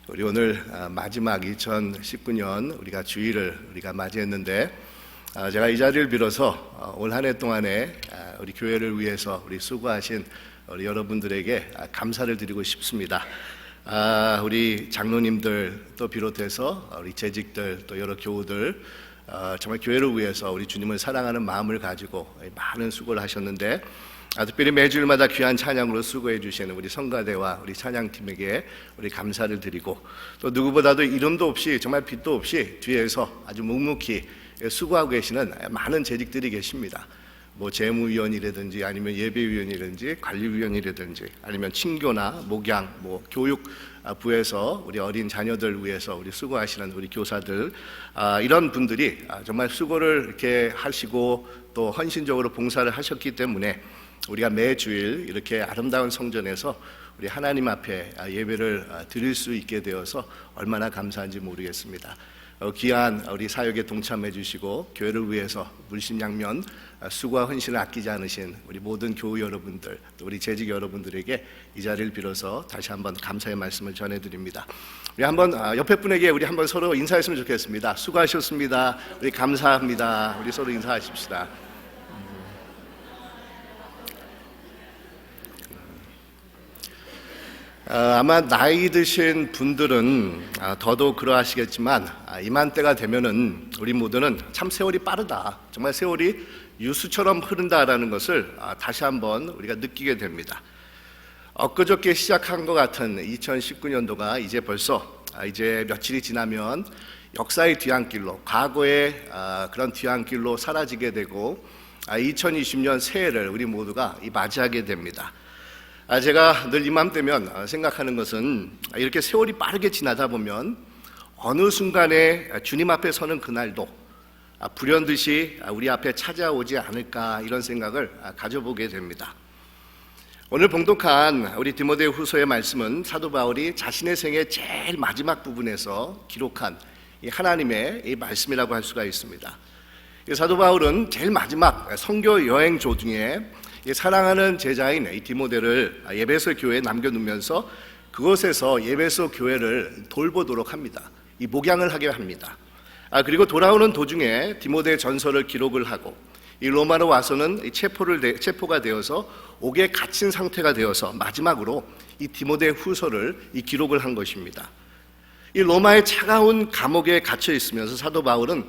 우리 오늘 마지막 2019년 우리가 주일을 맞이했는데, 제가 이 자리를 빌어서 올 한 해 동안에 우리 교회를 위해서 우리 수고하신 우리 여러분들에게 감사를 드리고 싶습니다. 우리 장로님들 또 비롯해서 우리 재직들 또 여러 교우들, 정말 교회를 위해서 우리 주님을 사랑하는 마음을 가지고 많은 수고를 하셨는데, 특별히 매주일마다 귀한 찬양으로 수고해 주시는 우리 성가대와 우리 찬양팀에게 우리 감사를 드리고, 또 누구보다도 이름도 없이 정말 빛도 없이 뒤에서 아주 묵묵히 수고하고 계시는 많은 재직들이 계십니다. 뭐 재무위원이라든지 아니면 예배위원이라든지 관리위원이라든지 아니면 친교나 목양, 뭐 교육부에서 우리 어린 자녀들 위해서 우리 수고하시는 우리 교사들, 이런 분들이 정말 수고를 이렇게 하시고 또 헌신적으로 봉사를 하셨기 때문에 우리가 매주일 이렇게 아름다운 성전에서 우리 하나님 앞에 예배를 드릴 수 있게 되어서 얼마나 감사한지 모르겠습니다. 귀한 우리 사역에 동참해 주시고 교회를 위해서 물심양면 수고와 헌신을 아끼지 않으신 우리 모든 교우 여러분들, 또 우리 재직 여러분들에게 이 자리를 빌어서 다시 한번 감사의 말씀을 전해드립니다. 우리 한번 옆에 분에게 우리 한번 서로 인사했으면 좋겠습니다. 수고하셨습니다. 우리 감사합니다. 우리 서로 인사하십시다. 아마 나이 드신 분들은 더더욱 그러하시겠지만, 이맘때가 되면은 우리 모두는 참 세월이 빠르다, 정말 세월이 유수처럼 흐른다라는 것을 다시 한번 우리가 느끼게 됩니다. 엊그저께 시작한 것 같은 2019년도가 이제 벌써 이제 며칠이 지나면 역사의 뒤안길로, 과거의 그런 뒤안길로 사라지게 되고 2020년 새해를 우리 모두가 맞이하게 됩니다. 제가 늘 이맘때면 생각하는 것은, 이렇게 세월이 빠르게 지나다 보면 어느 순간에 주님 앞에 서는 그날도 불현듯이 우리 앞에 찾아오지 않을까, 이런 생각을 가져보게 됩니다. 오늘 봉독한 우리 디모데 후서의 말씀은 사도 바울이 자신의 생애 제일 마지막 부분에서 기록한 이 하나님의 이 말씀이라고 할 수가 있습니다. 사도 바울은 제일 마지막 선교 여행조 중에 사랑하는 제자인 이 디모데를 에베소 교회에 남겨두면서 그곳에서 에베소 교회를 돌보도록 합니다. 이 목양을 하게 합니다. 그리고 돌아오는 도중에 디모데 전서를 기록을 하고, 이 로마로 와서는 이 체포가 되어서 옥에 갇힌 상태가 되어서 마지막으로 이 디모데 후서를 이 기록을 한 것입니다. 이 로마의 차가운 감옥에 갇혀 있으면서 사도 바울은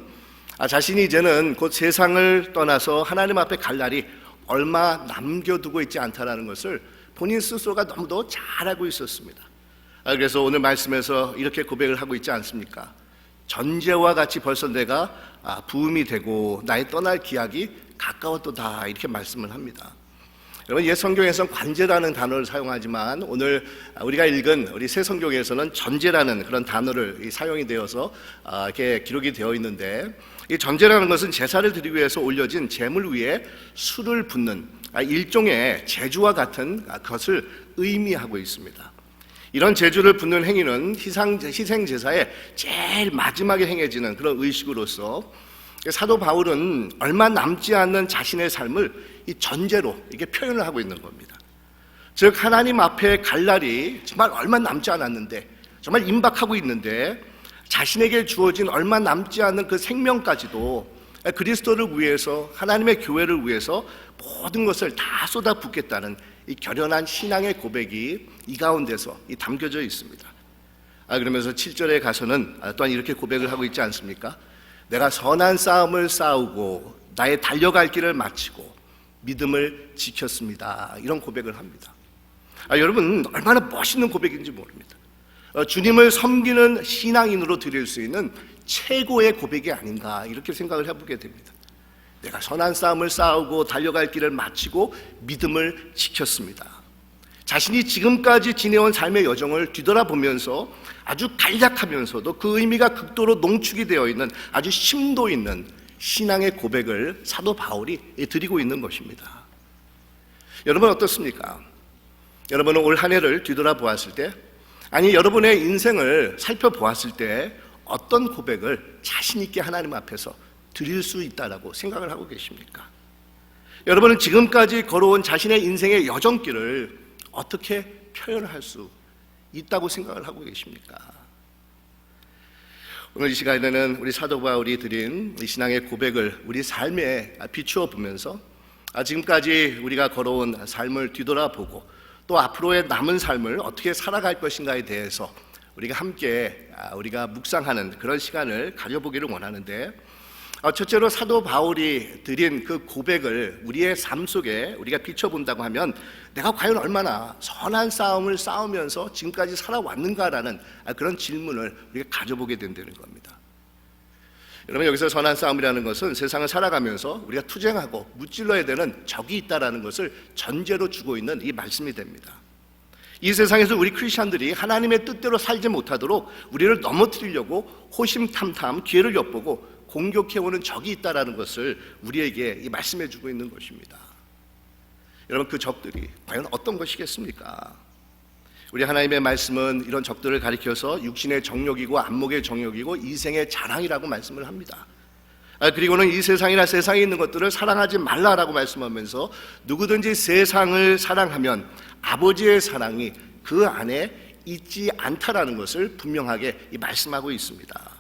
자신이 이제는 곧 세상을 떠나서 하나님 앞에 갈 날이 얼마 남겨두고 있지 않다라는 것을 본인 스스로가 너무도 잘 알고 있었습니다. 그래서 오늘 말씀에서 이렇게 고백을 하고 있지 않습니까? 전제와 같이 벌써 내가 부음이 되고 나의 떠날 기약이 가까웠도다, 이렇게 말씀을 합니다. 여러분, 옛 성경에서는 관제라는 단어를 사용하지만 오늘 우리가 읽은 우리 새 성경에서는 전제라는 그런 단어를 사용이 되어서 이렇게 기록이 되어 있는데, 이 전제라는 것은 제사를 드리기 위해서 올려진 제물 위에 술을 붓는 일종의 제주와 같은 것을 의미하고 있습니다. 이런 제주를 붓는 행위는 희생 제사의 제일 마지막에 행해지는 그런 의식으로서 사도 바울은 얼마 남지 않는 자신의 삶을 이 전제로 이게 표현을 하고 있는 겁니다. 즉, 하나님 앞에 갈 날이 정말 얼마 남지 않았는데, 정말 임박하고 있는데, 자신에게 주어진 얼마 남지 않은 그 생명까지도 그리스도를 위해서, 하나님의 교회를 위해서 모든 것을 다 쏟아붓겠다는 이 결연한 신앙의 고백이 이 가운데서 담겨져 있습니다. 그러면서 7절에 가서는 또한 이렇게 고백을 하고 있지 않습니까? 내가 선한 싸움을 싸우고 나의 달려갈 길을 마치고 믿음을 지켰습니다, 이런 고백을 합니다. 여러분, 얼마나 멋있는 고백인지 모릅니다. 주님을 섬기는 신앙인으로 드릴 수 있는 최고의 고백이 아닌가, 이렇게 생각을 해보게 됩니다. 내가 선한 싸움을 싸우고 달려갈 길을 마치고 믿음을 지켰습니다. 자신이 지금까지 지내온 삶의 여정을 뒤돌아보면서 아주 간략하면서도 그 의미가 극도로 농축이 되어 있는 아주 심도 있는 신앙의 고백을 사도 바울이 드리고 있는 것입니다. 여러분, 어떻습니까? 여러분은 올 한 해를 뒤돌아보았을 때, 아니 여러분의 인생을 살펴보았을 때 어떤 고백을 자신 있게 하나님 앞에서 드릴 수 있다라고 생각을 하고 계십니까? 여러분은 지금까지 걸어온 자신의 인생의 여정길을 어떻게 표현할 수 있다고 생각을 하고 계십니까? 오늘 이 시간에는 우리 사도 바울이 드린 이 신앙의 고백을 우리 삶에 비추어 보면서 지금까지 우리가 걸어온 삶을 뒤돌아보고 또 앞으로의 남은 삶을 어떻게 살아갈 것인가에 대해서 우리가 함께 우리가 묵상하는 그런 시간을 가져보기를 원하는데, 첫째로 사도 바울이 드린 그 고백을 우리의 삶 속에 우리가 비춰본다고 하면 내가 과연 얼마나 선한 싸움을 싸우면서 지금까지 살아왔는가라는 그런 질문을 우리가 가져보게 된다는 겁니다. 여러분, 여기서 선한 싸움이라는 것은 세상을 살아가면서 우리가 투쟁하고 무찔러야 되는 적이 있다는 것을 전제로 주고 있는 이 말씀이 됩니다. 이 세상에서 우리 크리스찬들이 하나님의 뜻대로 살지 못하도록 우리를 넘어뜨리려고 호심탐탐 기회를 엿보고 공격해오는 적이 있다는 것을 우리에게 말씀해 주고 있는 것입니다. 여러분, 그 적들이 과연 어떤 것이겠습니까? 우리 하나님의 말씀은 이런 적들을 가리켜서 육신의 정욕이고 안목의 정욕이고 이생의 자랑이라고 말씀을 합니다. 그리고는 이 세상이나 세상에 있는 것들을 사랑하지 말라라고 말씀하면서 누구든지 세상을 사랑하면 아버지의 사랑이 그 안에 있지 않다라는 것을 분명하게 말씀하고 있습니다.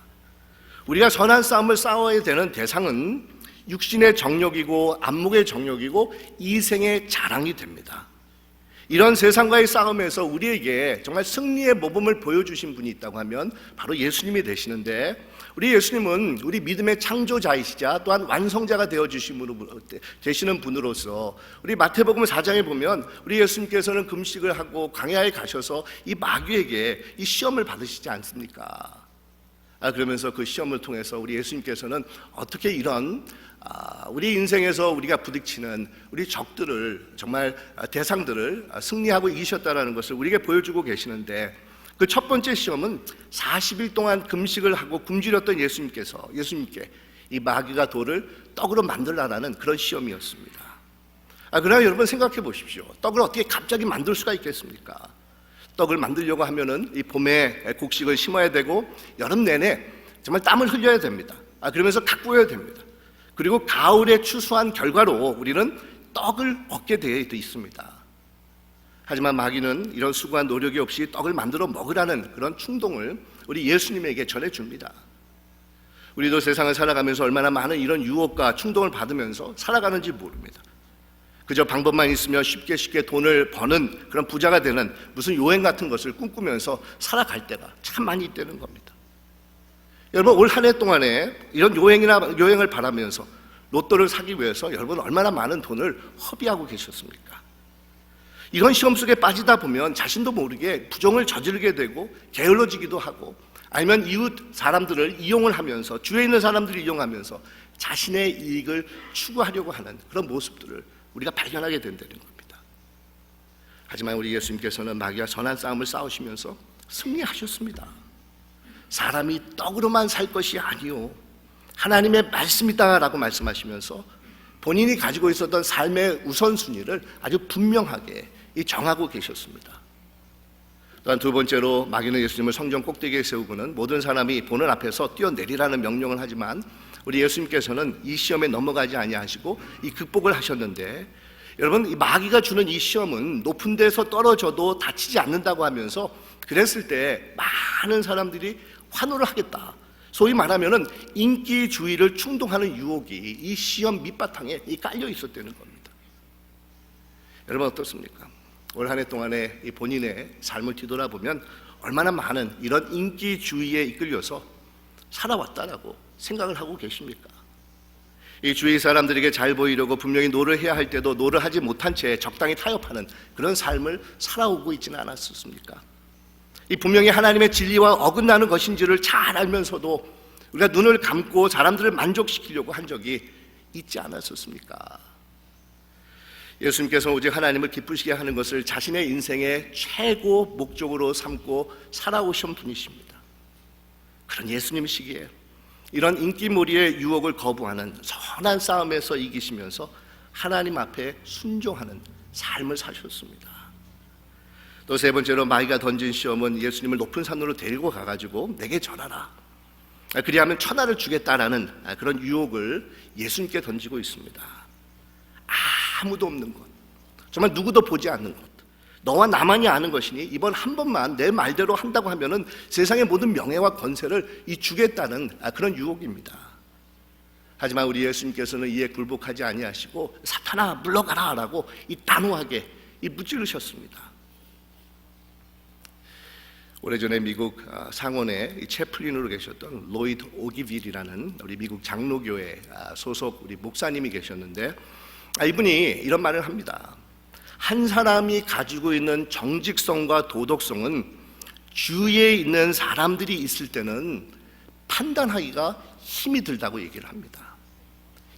우리가 선한 싸움을 싸워야 되는 대상은 육신의 정욕이고 안목의 정욕이고 이생의 자랑이 됩니다. 이런 세상과의 싸움에서 우리에게 정말 승리의 모범을 보여주신 분이 있다고 하면 바로 예수님이 되시는데, 우리 예수님은 우리 믿음의 창조자이시자 또한 완성자가 되시는 분으로서 우리 마태복음 4장에 보면 우리 예수님께서는 금식을 하고 광야에 가셔서 이 마귀에게 이 시험을 받으시지 않습니까? 그러면서 그 시험을 통해서 우리 예수님께서는 어떻게 이런 우리 인생에서 우리가 부딪히는 우리 적들을, 정말 대상들을 승리하고 이기셨다는 것을 우리에게 보여주고 계시는데, 그 첫 번째 시험은 40일 동안 금식을 하고 굶주렸던 예수님께 이 마귀가 돌을 떡으로 만들라는 그런 시험이었습니다. 그러나 여러분, 생각해 보십시오. 떡을 어떻게 갑자기 만들 수가 있겠습니까? 떡을 만들려고 하면은 이 봄에 곡식을 심어야 되고 여름 내내 정말 땀을 흘려야 됩니다. 그러면서 가꾸어야 됩니다. 그리고 가을에 추수한 결과로 우리는 떡을 얻게 되어 있습니다. 하지만 마귀는 이런 수고한 노력이 없이 떡을 만들어 먹으라는 그런 충동을 우리 예수님에게 전해줍니다. 우리도 세상을 살아가면서 얼마나 많은 이런 유혹과 충동을 받으면서 살아가는지 모릅니다. 그저 방법만 있으면 쉽게 돈을 버는 그런 부자가 되는 무슨 요행 같은 것을 꿈꾸면서 살아갈 때가 참 많이 있다는 겁니다. 여러분, 올 한 해 동안에 이런 요행을 바라면서 로또를 사기 위해서 여러분 얼마나 많은 돈을 허비하고 계셨습니까? 이런 시험 속에 빠지다 보면 자신도 모르게 부정을 저지르게 되고 게을러지기도 하고, 아니면 이웃 사람들을 이용을 하면서, 주위에 있는 사람들을 이용하면서 자신의 이익을 추구하려고 하는 그런 모습들을 우리가 발견하게 된다는 겁니다. 하지만 우리 예수님께서는 마귀와 선한 싸움을 싸우시면서 승리하셨습니다. 사람이 떡으로만 살 것이 아니요 하나님의 말씀이다라고 말씀하시면서 본인이 가지고 있었던 삶의 우선순위를 아주 분명하게 정하고 계셨습니다. 또한 두 번째로, 마귀는 예수님을 성전 꼭대기에 세우고는 모든 사람이 보는 앞에서 뛰어내리라는 명령을 하지만 우리 예수님께서는 이 시험에 넘어가지 아니하시고 이 극복을 하셨는데, 여러분, 이 마귀가 주는 이 시험은 높은 데서 떨어져도 다치지 않는다고 하면서 그랬을 때 많은 사람들이 환호를 하겠다, 소위 말하면은 인기주의를 충동하는 유혹이 이 시험 밑바탕에 깔려 있었다는 겁니다. 여러분, 어떻습니까? 올 한 해 동안에 이 본인의 삶을 뒤돌아보면 얼마나 많은 이런 인기주의에 이끌려서 살아왔다라고 생각을 하고 계십니까? 이 주위 사람들에게 잘 보이려고 분명히 노를 해야 할 때도 노를 하지 못한 채 적당히 타협하는 그런 삶을 살아오고 있지는 않았었습니까? 이 분명히 하나님의 진리와 어긋나는 것인지를 잘 알면서도 우리가 눈을 감고 사람들을 만족시키려고 한 적이 있지 않았었습니까? 예수님께서 오직 하나님을 기쁘시게 하는 것을 자신의 인생의 최고 목적으로 삼고 살아오신 분이십니다. 그런 예수님이시기에 이런 인기몰이의 유혹을 거부하는 선한 싸움에서 이기시면서 하나님 앞에 순종하는 삶을 사셨습니다. 또 세 번째로, 마귀가 던진 시험은 예수님을 높은 산으로 데리고 가가지고 내게 절하라, 그리하면 천하를 주겠다라는 그런 유혹을 예수님께 던지고 있습니다. 아무도 없는 곳, 정말 누구도 보지 않는 곳, 너와 나만이 아는 것이니 이번 한 번만 내 말대로 한다고 하면은 세상의 모든 명예와 권세를 주겠다는 그런 유혹입니다. 하지만 우리 예수님께서는 이에 굴복하지 아니하시고 사탄아 물러가라 라고 단호하게 무찌르셨습니다. 오래전에 미국 상원에 채플린으로 계셨던 로이드 오기빌이라는 우리 미국 장로교회 소속 우리 목사님이 계셨는데 이분이 이런 말을 합니다. 한 사람이 가지고 있는 정직성과 도덕성은 주위에 있는 사람들이 있을 때는 판단하기가 힘이 들다고 얘기를 합니다.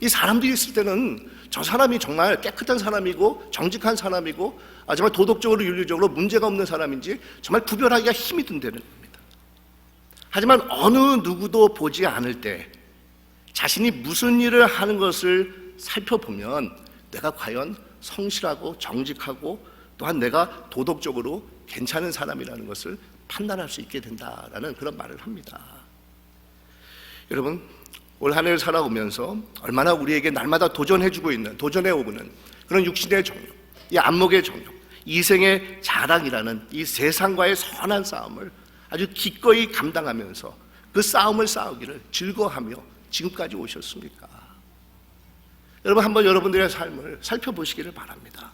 이 사람들이 있을 때는 저 사람이 정말 깨끗한 사람이고 정직한 사람이고 정말 도덕적으로 윤리적으로 문제가 없는 사람인지 정말 구별하기가 힘이 든다는 겁니다. 하지만 어느 누구도 보지 않을 때 자신이 무슨 일을 하는 것을 살펴보면 내가 과연 성실하고 정직하고 또한 내가 도덕적으로 괜찮은 사람이라는 것을 판단할 수 있게 된다라는 그런 말을 합니다. 여러분, 올 한 해를 살아오면서 얼마나 우리에게 날마다 도전해오고 있는 그런 육신의 정욕, 이 안목의 정욕, 이생의 자랑이라는 이 세상과의 선한 싸움을 아주 기꺼이 감당하면서 그 싸움을 싸우기를 즐거워하며 지금까지 오셨습니까? 여러분, 한번 여러분들의 삶을 살펴보시기를 바랍니다.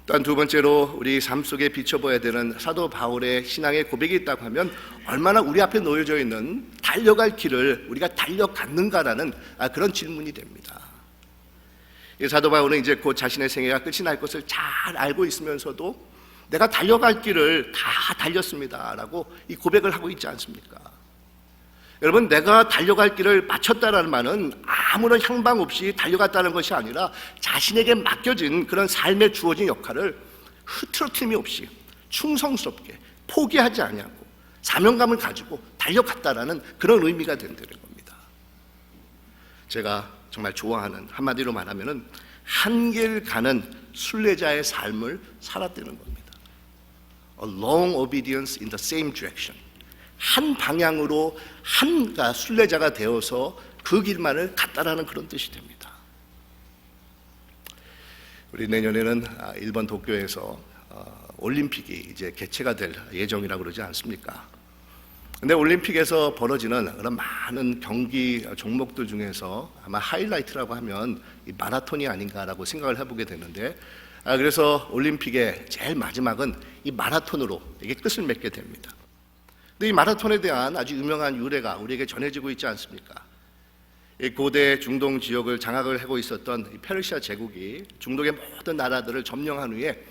또한 두 번째로 우리 삶 속에 비춰봐야 되는 사도 바울의 신앙의 고백이 있다고 하면 얼마나 우리 앞에 놓여져 있는 달려갈 길을 우리가 달려갔는가라는 그런 질문이 됩니다. 사도 바울은 이제 곧 자신의 생애가 끝이 날 것을 잘 알고 있으면서도 내가 달려갈 길을 다 달렸습니다라고 이 고백을 하고 있지 않습니까? 여러분, 내가 달려갈 길을 마쳤다라는 말은 아무런 향방 없이 달려갔다는 것이 아니라 자신에게 맡겨진 그런 삶에 주어진 역할을 흐트러짐이 없이 충성스럽게 포기하지 아니하고 사명감을 가지고 달려갔다라는 그런 의미가 된다는 겁니다. 제가 정말 좋아하는, 한마디로 말하면은 한 길 가는 순례자의 삶을 살았다는 겁니다. A long obedience in the same direction. 한 방향으로 한 순례자가 되어서 그 길만을 갔다라는 그런 뜻이 됩니다. 우리 내년에는 일본 도쿄에서 올림픽이 이제 개최가 될 예정이라고 그러지 않습니까? 근데 올림픽에서 벌어지는 그런 많은 경기 종목들 중에서 아마 하이라이트라고 하면 이 마라톤이 아닌가라고 생각을 해보게 되는데 그래서 올림픽의 제일 마지막은 이 마라톤으로 이게 끝을 맺게 됩니다. 근데 이 마라톤에 대한 아주 유명한 유래가 우리에게 전해지고 있지 않습니까? 이 고대 중동 지역을 장악을 하고 있었던 이 페르시아 제국이 중동의 모든 나라들을 점령한 후에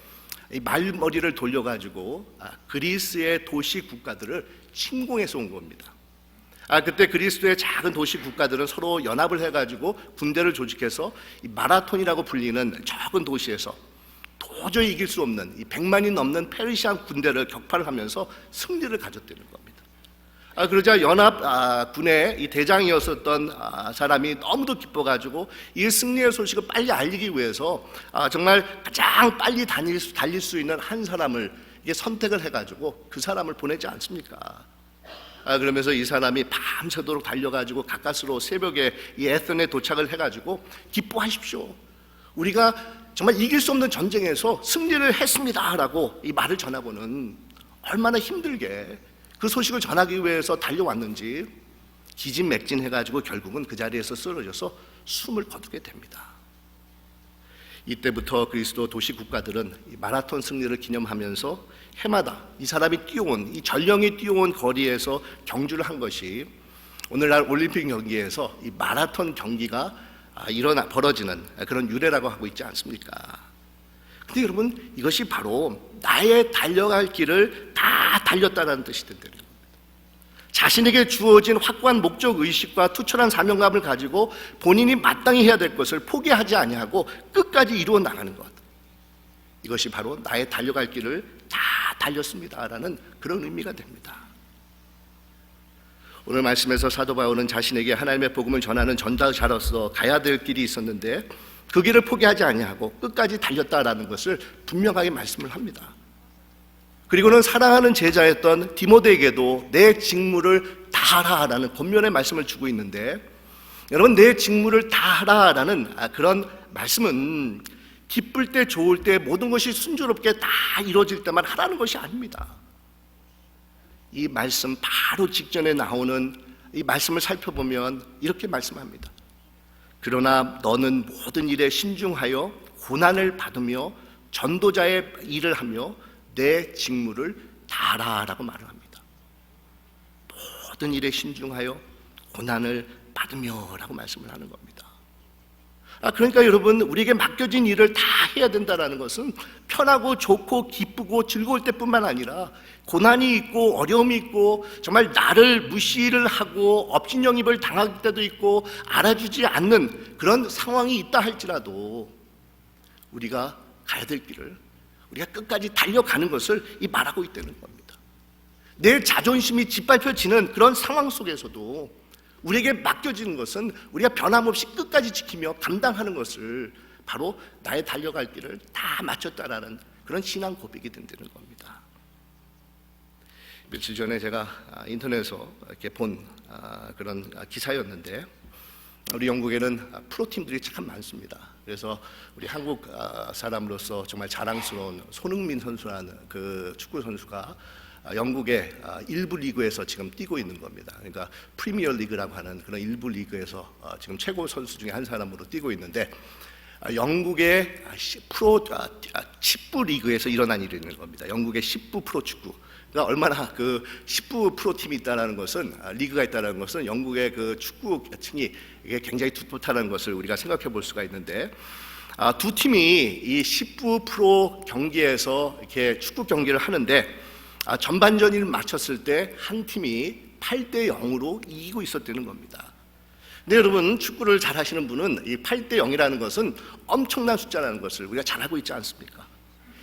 이 말머리를 돌려가지고 그리스의 도시 국가들을 침공해서 온 겁니다. 그때 그리스의 작은 도시 국가들은 서로 연합을 해가지고 군대를 조직해서 이 마라톤이라고 불리는 작은 도시에서 도저히 이길 수 없는 이 100만이 넘는 페르시아 군대를 격파를 하면서 승리를 가졌다는 겁니다. 그러자 연합 군의 이 대장이었었던 사람이 너무도 기뻐가지고 이 승리의 소식을 빨리 알리기 위해서 정말 가장 빨리 달릴 수 있는 한 사람을 이게 선택을 해가지고 그 사람을 보내지 않습니까? 그러면서 이 사람이 밤새도록 달려가지고 가까스로 새벽에 이 에센에 도착을 해가지고 기뻐하십시오. 우리가 정말 이길 수 없는 전쟁에서 승리를 했습니다라고 이 말을 전하고는 얼마나 힘들게 그 소식을 전하기 위해서 달려왔는지 기진맥진해가지고 결국은 그 자리에서 쓰러져서 숨을 거두게 됩니다. 이때부터 그리스도 도시 국가들은 이 마라톤 승리를 기념하면서 해마다 이 사람이 뛰어온, 이 전령이 뛰어온 거리에서 경주를 한 것이 오늘날 올림픽 경기에서 이 마라톤 경기가 벌어지는 그런 유래라고 하고 있지 않습니까? 근데 여러분, 이것이 바로 나의 달려갈 길을 다 달렸다는 뜻이 된다는 겁니다. 자신에게 주어진 확고한 목적 의식과 투철한 사명감을 가지고 본인이 마땅히 해야 될 것을 포기하지 아니하고 끝까지 이루어 나가는 것, 이것이 바로 나의 달려갈 길을 다 달렸습니다라는 그런 의미가 됩니다. 오늘 말씀에서 사도 바울은 자신에게 하나님의 복음을 전하는 전도자로서 가야 될 길이 있었는데 그 길을 포기하지 아니하고 끝까지 달렸다라는 것을 분명하게 말씀을 합니다. 그리고는 사랑하는 제자였던 디모데에게도 내 직무를 다하라라는 권면의 말씀을 주고 있는데, 여러분, 내 직무를 다하라라는 그런 말씀은 기쁠 때 좋을 때 모든 것이 순조롭게 다 이루어질 때만 하라는 것이 아닙니다. 이 말씀 바로 직전에 나오는 이 말씀을 살펴보면 이렇게 말씀합니다. 그러나 너는 모든 일에 신중하여 고난을 받으며 전도자의 일을 하며 내 직무를 다하라라고 말을 합니다. 모든 일에 신중하여 고난을 받으며 라고 말씀을 하는 겁니다. 그러니까 여러분, 우리에게 맡겨진 일을 다 해야 된다는 것은 편하고 좋고 기쁘고 즐거울 때뿐만 아니라 고난이 있고 어려움이 있고 정말 나를 무시를 하고 업신여깁을 당할 때도 있고 알아주지 않는 그런 상황이 있다 할지라도 우리가 가야 될 길을 우리가 끝까지 달려가는 것을 말하고 있다는 겁니다. 내 자존심이 짓밟혀지는 그런 상황 속에서도 우리에게 맡겨지는 것은 우리가 변함없이 끝까지 지키며 감당하는 것을 바로 나의 달려갈 길을 다 마쳤다라는 그런 신앙 고백이 된다는 겁니다. 며칠 전에 제가 인터넷에서 이렇게 본 그런 기사였는데, 우리 영국에는 프로팀들이 참 많습니다. 그래서 우리 한국 사람으로서 정말 자랑스러운 손흥민 선수라는 그 축구 선수가 영국의 일부 리그에서 지금 뛰고 있는 겁니다. 그러니까 프리미어 리그라고 하는 그런 일부 리그에서 지금 최고 선수 중에 한 사람으로 뛰고 있는데, 영국의 10부 리그에서 일어난 일이 있는 겁니다. 영국의 10부 프로축구. 그러니까 얼마나 그 10부 프로팀이 있다는 것은, 리그가 있다는 것은 영국의 그 축구층이 이게 굉장히 풋풋하다는 것을 우리가 생각해 볼 수가 있는데, 두 팀이 이 10부 프로 경기에서 이렇게 축구 경기를 하는데, 전반전을 마쳤을 때 한 팀이 8대 0으로 이기고 있었다는 겁니다. 근데 여러분, 축구를 잘 하시는 분은 이 8대 0이라는 것은 엄청난 숫자라는 것을 우리가 잘 알고 있지 않습니까?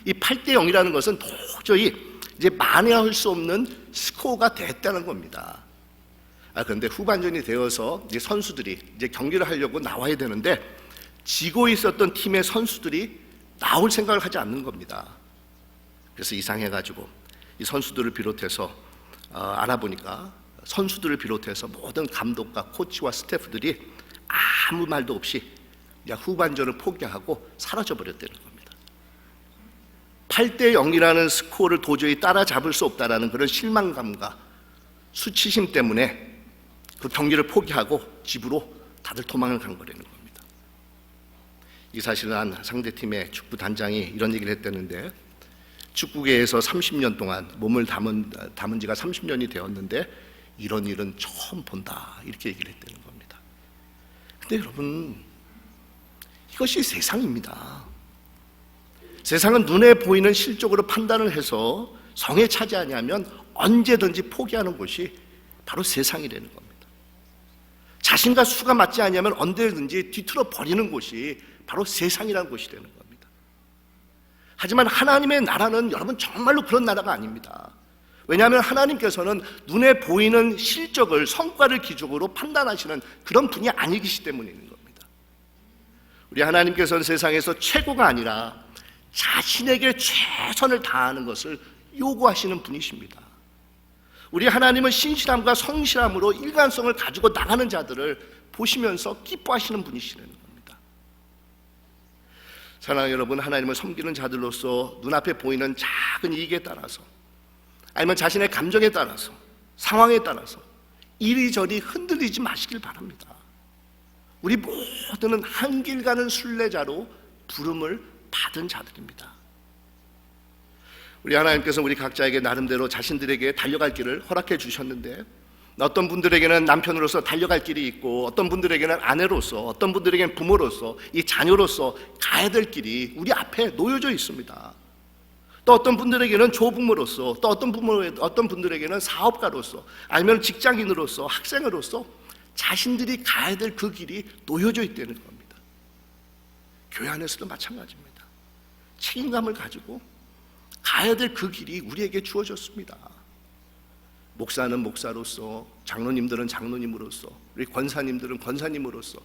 이 8대 0이라는 것은 도저히 이제 만회할 수 없는 스코어가 됐다는 겁니다. 그런데 후반전이 되어서 이제 선수들이 이제 경기를 하려고 나와야 되는데, 지고 있었던 팀의 선수들이 나올 생각을 하지 않는 겁니다. 그래서 이상해가지고 이 선수들을 비롯해서 알아보니까 선수들을 비롯해서 모든 감독과 코치와 스태프들이 아무 말도 없이 그냥 후반전을 포기하고 사라져버렸다는 겁니다. 8대 0이라는 스코어를 도저히 따라잡을 수 없다라는 그런 실망감과 수치심 때문에 그 경기를 포기하고 집으로 다들 도망을 간 거라는 겁니다. 이 사실을 한 상대팀의 축구 단장이 이런 얘기를 했다는데, 축구계에서 30년 동안 몸을 담은 지가 30년이 되었는데 이런 일은 처음 본다, 이렇게 얘기를 했다는 겁니다. 근데 여러분, 이것이 세상입니다. 세상은 눈에 보이는 실적으로 판단을 해서 성에 차지 아니하면 언제든지 포기하는 것이 바로 세상이라는 겁니다. 자신과 수가 맞지 아니하면 언제든지 뒤틀어 버리는 곳이 바로 세상이라는 것이라는 겁니다. 하지만 하나님의 나라는 여러분 정말로 그런 나라가 아닙니다. 왜냐하면 하나님께서는 눈에 보이는 실적을, 성과를 기준으로 판단하시는 그런 분이 아니기 때문인 겁니다. 우리 하나님께서는 세상에서 최고가 아니라 자신에게 최선을 다하는 것을 요구하시는 분이십니다. 우리 하나님은 신실함과 성실함으로 일관성을 가지고 나가는 자들을 보시면서 기뻐하시는 분이시라는 겁니다. 사랑하는 여러분, 하나님을 섬기는 자들로서 눈앞에 보이는 작은 이익에 따라서, 아니면 자신의 감정에 따라서, 상황에 따라서 이리저리 흔들리지 마시길 바랍니다. 우리 모두는 한 길 가는 순례자로 부름을 받은 자들입니다. 우리 하나님께서 우리 각자에게 나름대로 자신들에게 달려갈 길을 허락해 주셨는데, 어떤 분들에게는 남편으로서 달려갈 길이 있고, 어떤 분들에게는 아내로서, 어떤 분들에게는 부모로서, 이 자녀로서 가야 될 길이 우리 앞에 놓여져 있습니다. 또 어떤 분들에게는 조부모로서, 또 어떤 분들에게는 사업가로서, 아니면 직장인으로서, 학생으로서 자신들이 가야 될 그 길이 놓여져 있다는 겁니다. 교회 안에서도 마찬가지입니다. 책임감을 가지고 가야 될 그 길이 우리에게 주어졌습니다. 목사는 목사로서, 장로님들은 장로님으로서, 우리 권사님들은 권사님으로서,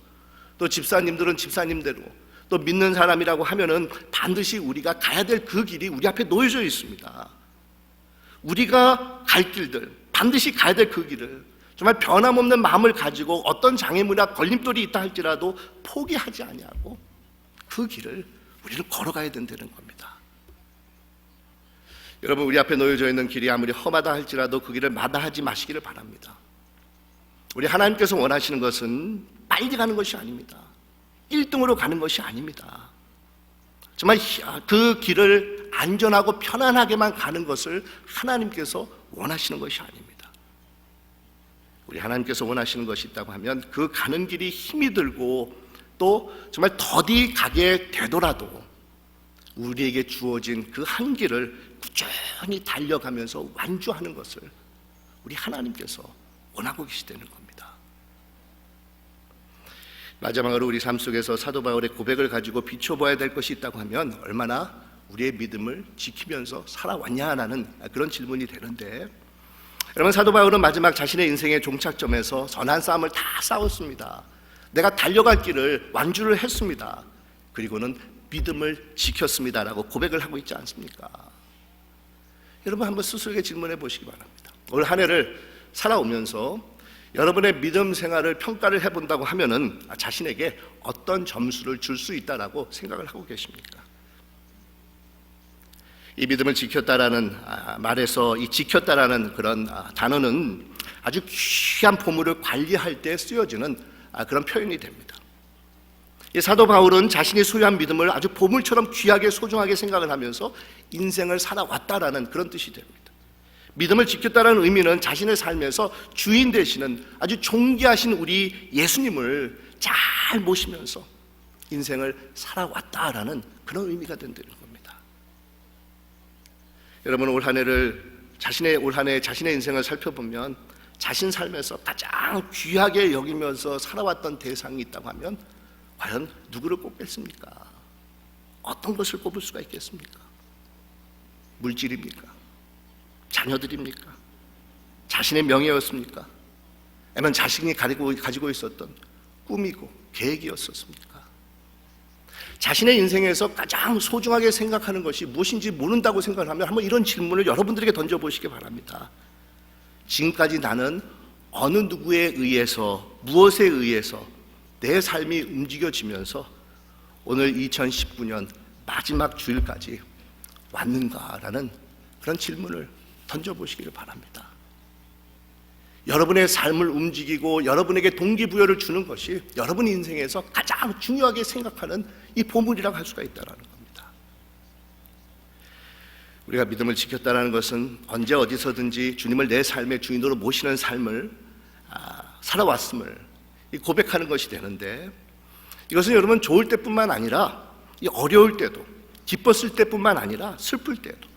또 집사님들은 집사님대로, 또 믿는 사람이라고 하면은 반드시 우리가 가야 될 그 길이 우리 앞에 놓여져 있습니다. 우리가 갈 길들, 반드시 가야 될 그 길을 정말 변함없는 마음을 가지고 어떤 장애물이나 걸림돌이 있다 할지라도 포기하지 아니하고 그 길을 우리는 걸어가야 된다는 겁니다. 여러분, 우리 앞에 놓여져 있는 길이 아무리 험하다 할지라도 그 길을 마다하지 마시기를 바랍니다. 우리 하나님께서 원하시는 것은 빨리 가는 것이 아닙니다. 1등으로 가는 것이 아닙니다. 정말 그 길을 안전하고 편안하게만 가는 것을 하나님께서 원하시는 것이 아닙니다. 우리 하나님께서 원하시는 것이 있다고 하면 그 가는 길이 힘이 들고 또 정말 더디 가게 되더라도 우리에게 주어진 그 한 길을 꾸준히 달려가면서 완주하는 것을 우리 하나님께서 원하고 계시다는 겁니다. 마지막으로 우리 삶 속에서 사도 바울의 고백을 가지고 비춰봐야 될 것이 있다고 하면 얼마나 우리의 믿음을 지키면서 살아왔냐라는 그런 질문이 되는데, 여러분, 사도 바울은 마지막 자신의 인생의 종착점에서 선한 싸움을 다 싸웠습니다. 내가 달려갈 길을 완주를 했습니다. 그리고는 믿음을 지켰습니다라고 고백을 하고 있지 않습니까? 여러분, 한번 스스로에게 질문해 보시기 바랍니다. 올 한 해를 살아오면서 여러분의 믿음 생활을 평가를 해본다고 하면은 자신에게 어떤 점수를 줄 수 있다라고 생각을 하고 계십니까? 이 믿음을 지켰다라는 말에서 이 지켰다라는 그런 단어는 아주 귀한 보물을 관리할 때 쓰여지는 그런 표현이 됩니다. 이 사도 바울은 자신이 소유한 믿음을 아주 보물처럼 귀하게 소중하게 생각을 하면서 인생을 살아왔다라는 그런 뜻이 됩니다. 믿음을 지켰다는 의미는 자신의 삶에서 주인 되시는 아주 존귀하신 우리 예수님을 잘 모시면서 인생을 살아왔다라는 그런 의미가 된다는 겁니다. 여러분, 올 한 해를 올 한 해 자신의 인생을 살펴보면 자신 삶에서 가장 귀하게 여기면서 살아왔던 대상이 있다고 하면 과연 누구를 꼽겠습니까? 어떤 것을 꼽을 수가 있겠습니까? 물질입니까? 자녀들입니까? 자신의 명예였습니까? 아니면 자신이 가지고 있었던 꿈이고 계획이었었습니까? 자신의 인생에서 가장 소중하게 생각하는 것이 무엇인지 모른다고 생각하면 한번 이런 질문을 여러분들에게 던져보시기 바랍니다. 지금까지 나는 어느 누구에 의해서, 무엇에 의해서 내 삶이 움직여지면서 오늘 2019년 마지막 주일까지 왔는가라는 그런 질문을 던져보시기를 바랍니다. 여러분의 삶을 움직이고 여러분에게 동기부여를 주는 것이 여러분 인생에서 가장 중요하게 생각하는 이 보물이라고 할 수가 있다는 겁니다. 우리가 믿음을 지켰다는 것은 언제 어디서든지 주님을 내 삶의 주인으로 모시는 삶을 살아왔음을 고백하는 것이 되는데, 이것은 여러분 좋을 때뿐만 아니라 어려울 때도, 기뻤을 때뿐만 아니라 슬플 때도,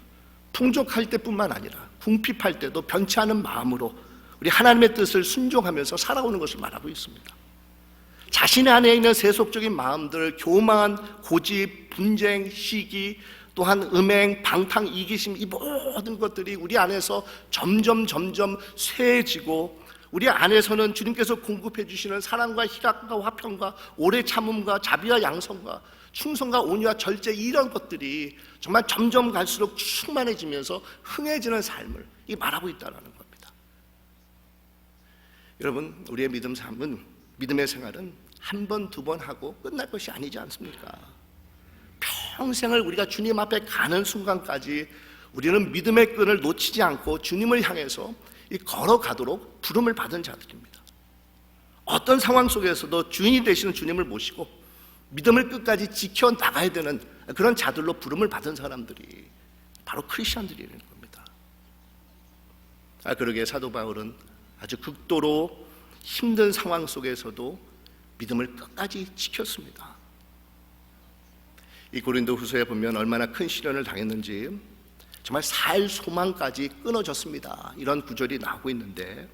풍족할 때뿐만 아니라 궁핍할 때도 변치 않은 마음으로 우리 하나님의 뜻을 순종하면서 살아오는 것을 말하고 있습니다. 자신의 안에 있는 세속적인 마음들, 교만, 고집, 분쟁, 시기, 또한 음행, 방탕, 이기심, 이 모든 것들이 우리 안에서 점점 쇠해지고 우리 안에서는 주님께서 공급해 주시는 사랑과 희락과 화평과 오래 참음과 자비와 양성과 충성과 온유와 절제, 이런 것들이 정말 점점 갈수록 충만해지면서 흥해지는 삶을 말하고 있다는 겁니다. 여러분, 우리의 믿음의 생활은 한 번, 두 번 하고 끝날 것이 아니지 않습니까? 평생을 우리가 주님 앞에 가는 순간까지 우리는 믿음의 끈을 놓치지 않고 주님을 향해서 걸어가도록 부름을 받은 자들입니다. 어떤 상황 속에서도 주인이 되시는 주님을 모시고 믿음을 끝까지 지켜나가야 되는 그런 자들로 부름을 받은 사람들이 바로 크리스천들이라는 겁니다. 그러기에 사도 바울은 아주 극도로 힘든 상황 속에서도 믿음을 끝까지 지켰습니다. 이 고린도후서에 보면 얼마나 큰 시련을 당했는지 정말 살 소망까지 끊어졌습니다, 이런 구절이 나오고 있는데,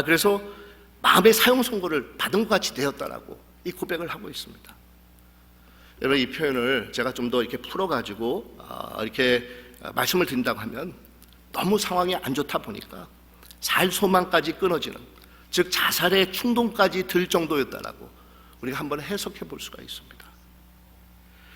그래서 마음의 사형 선고를 받은 것 같이 되었다라고 이 고백을 하고 있습니다. 여러분, 이 표현을 제가 좀 더 이렇게 풀어가지고 이렇게 말씀을 드린다고 하면 너무 상황이 안 좋다 보니까 살 소망까지 끊어지는, 즉 자살의 충동까지 들 정도였다라고 우리가 한번 해석해 볼 수가 있습니다.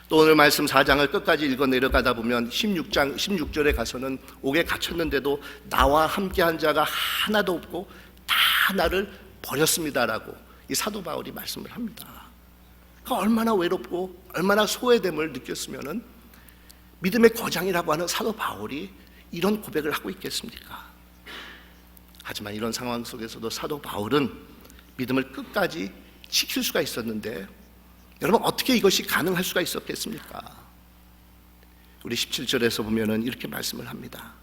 또 오늘 말씀 4장을 끝까지 읽어 내려가다 보면 16절에 가서는 옥에 갇혔는데도 나와 함께한 자가 하나도 없고 다 나를 버렸습니다라고 이 사도 바울이 말씀을 합니다. 얼마나 외롭고 얼마나 소외됨을 느꼈으면은 믿음의 거장이라고 하는 사도 바울이 이런 고백을 하고 있겠습니까? 하지만 이런 상황 속에서도 사도 바울은 믿음을 끝까지 지킬 수가 있었는데, 여러분 어떻게 이것이 가능할 수가 있었겠습니까? 우리 17절에서 보면은 이렇게 말씀을 합니다.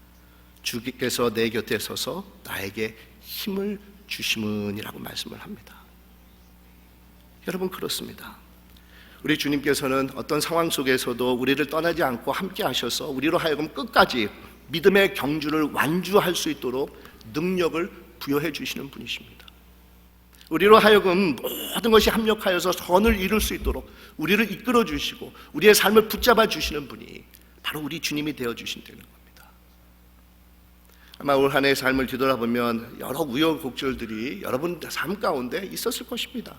주께서 내 곁에 서서 나에게 힘을 주심은이라고 말씀을 합니다. 여러분 그렇습니다. 우리 주님께서는 어떤 상황 속에서도 우리를 떠나지 않고 함께 하셔서 우리로 하여금 끝까지 믿음의 경주를 완주할 수 있도록 능력을 부여해 주시는 분이십니다. 우리로 하여금 모든 것이 합력하여서 선을 이룰 수 있도록 우리를 이끌어 주시고 우리의 삶을 붙잡아 주시는 분이 바로 우리 주님이 되어 주신다는 겁니다. 아마 올 한 해의 삶을 뒤돌아보면 여러 우여곡절들이 여러분 삶 가운데 있었을 것입니다.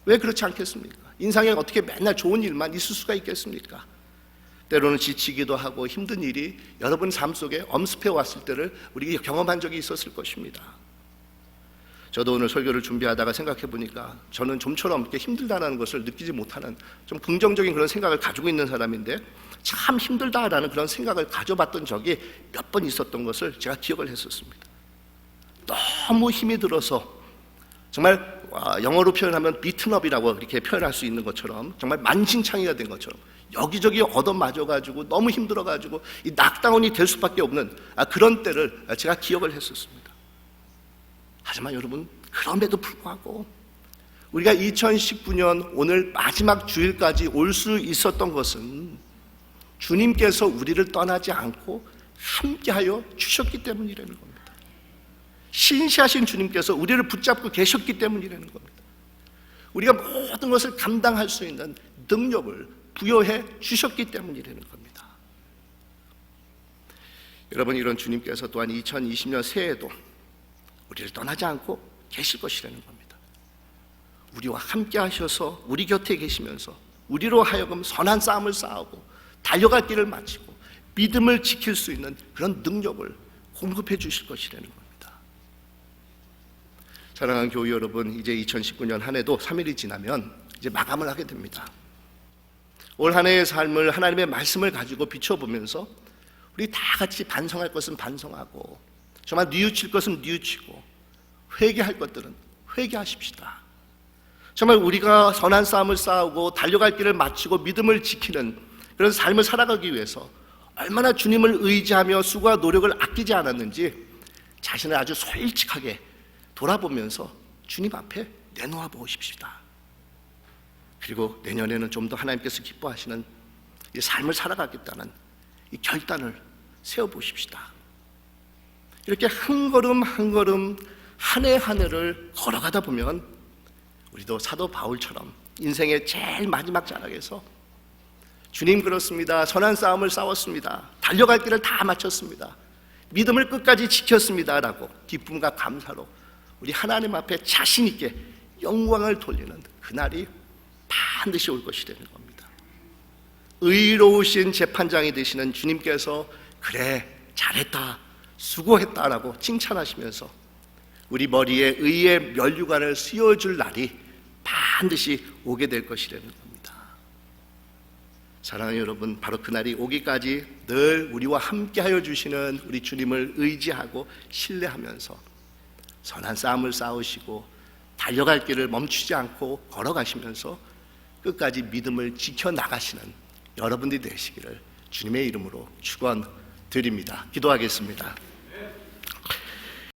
왜 그렇지 않겠습니까? 인생에 어떻게 맨날 좋은 일만 있을 수가 있겠습니까? 때로는 지치기도 하고 힘든 일이 여러분 삶 속에 엄습해 왔을 때를 우리가 경험한 적이 있었을 것입니다. 저도 오늘 설교를 준비하다가 생각해 보니까 저는 좀처럼 이렇게 힘들다는 것을 느끼지 못하는 좀 긍정적인 그런 생각을 가지고 있는 사람인데, 참 힘들다라는 그런 생각을 가져봤던 적이 몇 번 있었던 것을 제가 기억을 했었습니다. 너무 힘이 들어서 정말 영어로 표현하면 비튼업이라고 이렇게 표현할 수 있는 것처럼 정말 만신창이가 된 것처럼 여기저기 얻어맞아가지고 너무 힘들어가지고 이 낙다운이 될 수밖에 없는 그런 때를 제가 기억을 했었습니다. 하지만 여러분 그럼에도 불구하고 우리가 2019년 오늘 마지막 주일까지 올 수 있었던 것은 주님께서 우리를 떠나지 않고 함께하여 주셨기 때문이라는 겁니다. 신실하신 주님께서 우리를 붙잡고 계셨기 때문이라는 겁니다. 우리가 모든 것을 감당할 수 있는 능력을 부여해 주셨기 때문이라는 겁니다. 여러분, 이런 주님께서 또한 2020년 새해에도 우리를 떠나지 않고 계실 것이라는 겁니다. 우리와 함께 하셔서 우리 곁에 계시면서 우리로 하여금 선한 싸움을 싸우고 달려갈 길을 마치고 믿음을 지킬 수 있는 그런 능력을 공급해 주실 것이라는 겁니다. 사랑하는 교회 여러분, 이제 2019년 한 해도 3일이 지나면 이제 마감을 하게 됩니다. 올 한 해의 삶을 하나님의 말씀을 가지고 비춰보면서 우리 다 같이 반성할 것은 반성하고 정말 뉘우칠 것은 뉘우치고 회개할 것들은 회개하십시다. 정말 우리가 선한 싸움을 싸우고 달려갈 길을 마치고 믿음을 지키는 그런 삶을 살아가기 위해서 얼마나 주님을 의지하며 수고와 노력을 아끼지 않았는지 자신을 아주 솔직하게 돌아보면서 주님 앞에 내놓아 보십시다. 그리고 내년에는 좀 더 하나님께서 기뻐하시는 이 삶을 살아가겠다는 이 결단을 세워보십시다. 이렇게 한 걸음 한 걸음 한 해 한 해를 걸어가다 보면 우리도 사도 바울처럼 인생의 제일 마지막 자락에서 주님 그렇습니다. 선한 싸움을 싸웠습니다. 달려갈 길을 다 마쳤습니다. 믿음을 끝까지 지켰습니다. 라고 기쁨과 감사로 우리 하나님 앞에 자신 있게 영광을 돌리는 그날이 반드시 올 것이라는 겁니다. 의로우신 재판장이 되시는 주님께서 그래 잘했다 수고했다라고 칭찬하시면서 우리 머리에 의의 면류관을 씌워줄 날이 반드시 오게 될 것이라는 겁니다. 사랑하는 여러분, 바로 그날이 오기까지 늘 우리와 함께하여 주시는 우리 주님을 의지하고 신뢰하면서 선한 싸움을 싸우시고 달려갈 길을 멈추지 않고 걸어가시면서 끝까지 믿음을 지켜나가시는 여러분들이 되시기를 주님의 이름으로 축원드립니다. 기도하겠습니다.